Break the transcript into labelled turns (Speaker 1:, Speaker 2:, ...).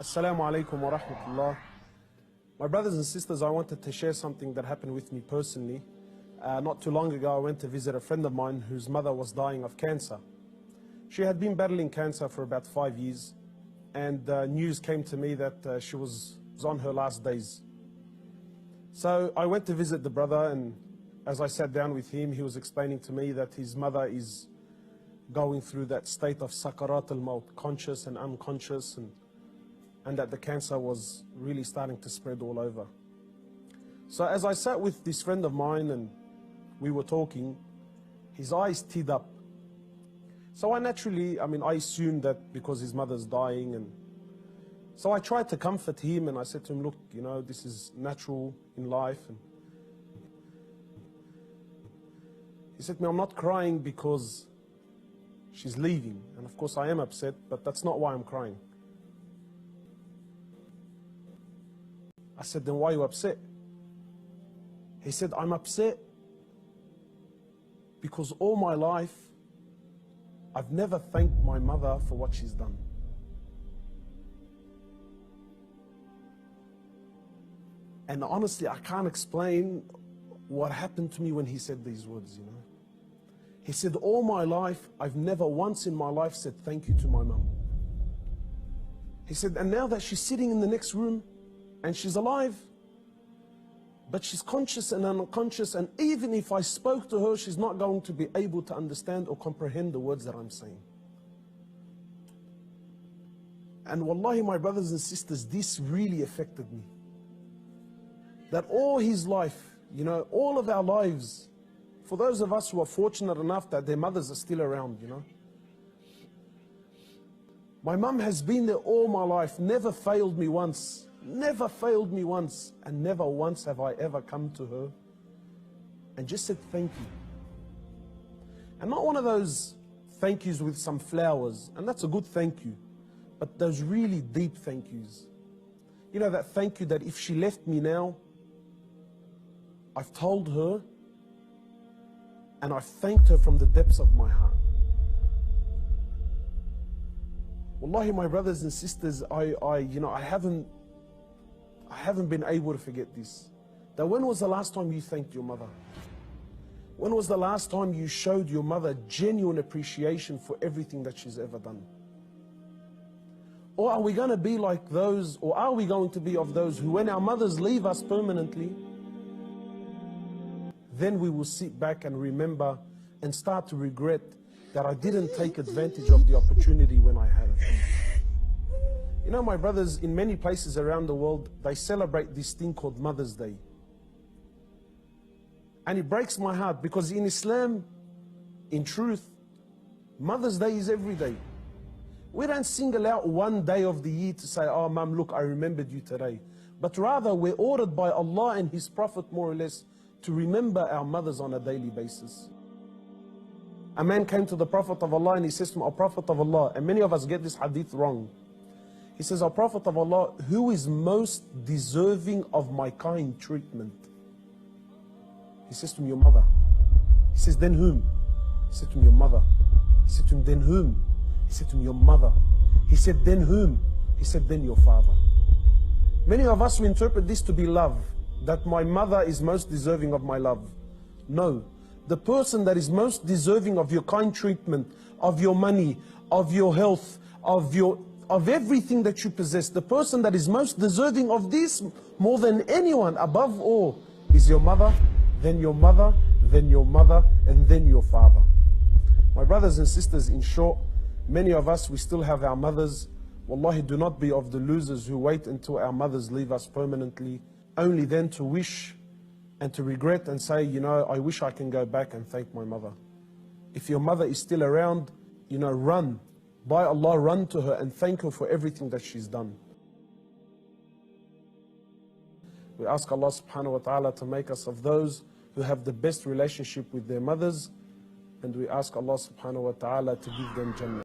Speaker 1: Assalamu alaikum wa rahmatullah. My brothers and sisters, I wanted to share something that happened with me personally. Not too long ago, I went to visit a friend of mine whose mother was dying of cancer. She had been battling cancer for about 5 years, and news came to me that she was on her last days. So I went to visit the brother, and as I sat down with him, he was explaining to me that his mother is going through that state of sakarat al-maut, conscious and unconscious, and that the cancer was really starting to spread all over. So as I sat with this friend of mine and we were talking, his eyes teared up. So I assumed that because his mother's dying, and so I tried to comfort him, and I said to him, look, you know, this is natural in life. And he said to me, I'm not crying because she's leaving. And of course I am upset, but that's not why I'm crying. I said, then why are you upset? He said, I'm upset because all my life I've never thanked my mother for what she's done. And honestly, I can't explain what happened to me when he said these words, you know. He said, all my life, I've never once in my life said thank you to my mum. He said, and now that she's sitting in the next room and she's alive, but she's conscious and unconscious, and even if I spoke to her, she's not going to be able to understand or comprehend the words that I'm saying. And wallahi, my brothers and sisters, this really affected me. That all his life, you know, all of our lives, for those of us who are fortunate enough that their mothers are still around, you know. My mum has been there all my life, never failed me once. Never failed me once, and never once have I ever come to her and just said thank you. And not one of those thank yous with some flowers, and that's a good thank you, but those really deep thank yous. You know, that thank you that if she left me now, I've told her and I've thanked her from the depths of my heart. Wallahi, my brothers and sisters, I haven't been able to forget this. That when was the last time you thanked your mother? When was the last time you showed your mother genuine appreciation for everything that she's ever done? Or are we going to be like those, or are we going to be of those who, when our mothers leave us permanently, then we will sit back and remember and start to regret that I didn't take advantage of the opportunity when I had it. You know, my brothers, in many places around the world, they celebrate this thing called Mother's Day. And it breaks my heart because in Islam, in truth, Mother's Day is every day. We don't single out one day of the year to say, oh, Mum, look, I remembered you today. But rather, we're ordered by Allah and His Prophet, more or less, to remember our mothers on a daily basis. A man came to the Prophet of Allah and he says to him, O Prophet of Allah, and many of us get this hadith wrong. He says, O Prophet of Allah, who is most deserving of my kind treatment? He says to him, your mother. He says, then whom? He said to him, your mother. He said to him, then whom? He said to him, your mother. He said, then whom? He said, then your father. Many of us, we interpret this to be love, that my mother is most deserving of my love. No. The person that is most deserving of your kind treatment, of your money, of your health, of everything that you possess, the person that is most deserving of this more than anyone, above all, is your mother, then your mother, then your mother, and then your father. My brothers and sisters, in short, many of us, we still have our mothers. Wallahi, do not be of the losers who wait until our mothers leave us permanently, only then to wish and to regret and say, you know, I wish I can go back and thank my mother. If your mother is still around, you know, run. By Allah, run to her and thank her for everything that she's done. We ask Allah subhanahu wa ta'ala to make us of those who have the best relationship with their mothers, and we ask Allah subhanahu wa ta'ala to give them Jannah.